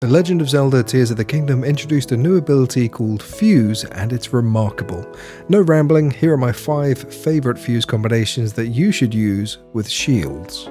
The Legend of Zelda Tears of the Kingdom introduced a new ability called Fuse, and it's remarkable. No rambling, here are my 5 favourite fuse combinations that you should use with shields.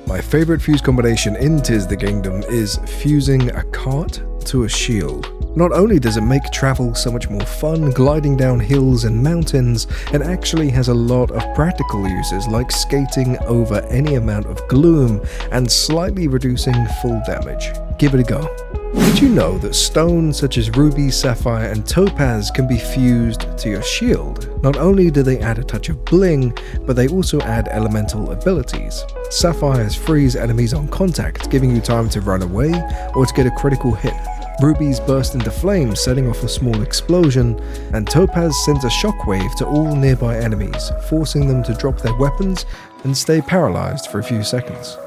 My favourite fuse combination in Tears of the Kingdom is fusing a cart to a shield. Not only does it make travel so much more fun, gliding down hills and mountains, it actually has a lot of practical uses like skating over any amount of gloom and slightly reducing full damage. Give it a go. Did you know that stones such as ruby, sapphire and topaz can be fused to your shield? Not only do they add a touch of bling, but they also add elemental abilities. Sapphires freeze enemies on contact, giving you time to run away or to get a critical hit. Rubies burst into flames, setting off a small explosion, and Topaz sends a shockwave to all nearby enemies, forcing them to drop their weapons and stay paralyzed for a few seconds.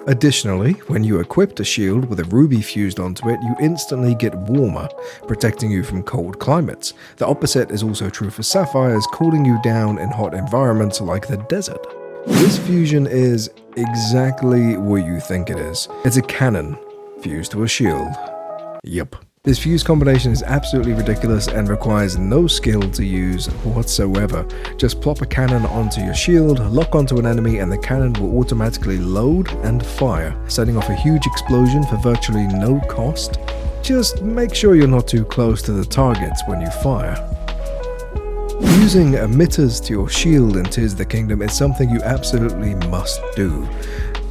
Additionally, when you equipped a shield with a ruby fused onto it, you instantly get warmer, protecting you from cold climates. The opposite is also true for sapphires, cooling you down in hot environments like the desert. This fusion is exactly what you think it is. It's a Canon fused to a shield. Yup. This fuse combination is absolutely ridiculous and requires no skill to use whatsoever. Just plop a cannon onto your shield, lock onto an enemy, and the cannon will automatically load and fire, setting off a huge explosion for virtually no cost. Just make sure you're not too close to the targets when you fire. Using emitters to your shield in Tears of the Kingdom is something you absolutely must do.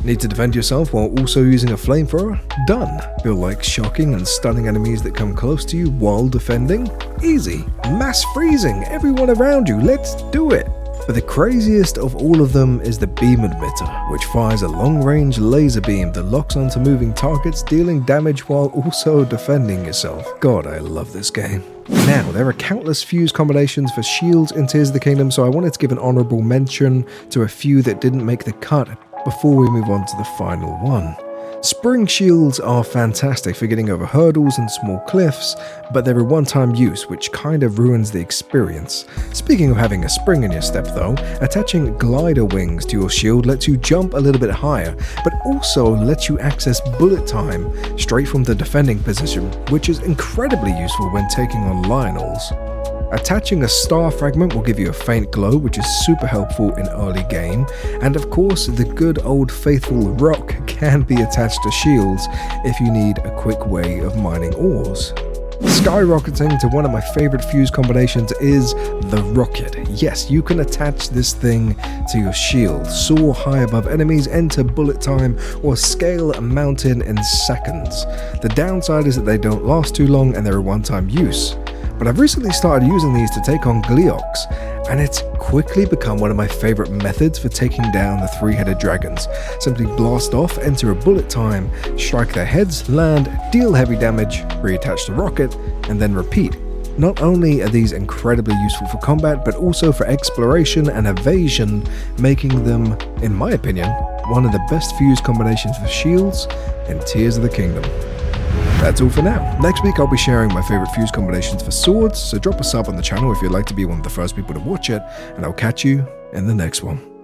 Need to defend yourself while also using a flamethrower? Done. Feel like shocking and stunning enemies that come close to you while defending? Easy. Mass freezing everyone around you, let's do it! But the craziest of all of them is the beam emitter, which fires a long-range laser beam that locks onto moving targets, dealing damage while also defending yourself. God, I love this game. Now, there are countless fuse combinations for shields in Tears of the Kingdom, so I wanted to give an honourable mention to a few that didn't make the cut before we move on to the final one. Spring shields are fantastic for getting over hurdles and small cliffs, but they're a one-time use, which kind of ruins the experience. Speaking of having a spring in your step though, attaching glider wings to your shield lets you jump a little bit higher, but also lets you access bullet time straight from the defending position, which is incredibly useful when taking on Lionels. Attaching a star fragment will give you a faint glow, which is super helpful in early game, and of course the good old faithful rock can be attached to shields if you need a quick way of mining ores. Skyrocketing to one of my favorite fuse combinations is the rocket. Yes, you can attach this thing to your shield, soar high above enemies, enter bullet time, or scale a mountain in seconds. The downside is that they don't last too long and they're a one-time use. But I've recently started using these to take on Gleeoks, and it's quickly become one of my favorite methods for taking down the 3-headed dragons. Simply blast off, enter a bullet time, strike their heads, land, deal heavy damage, reattach the rocket, and then repeat. Not only are these incredibly useful for combat, but also for exploration and evasion, making them, in my opinion, one of the best fuse combinations for shields in Tears of the Kingdom. That's all for now. Next week I'll be sharing my favorite fuse combinations for swords, so drop a sub on the channel if you'd like to be one of the first people to watch it, and I'll catch you in the next one.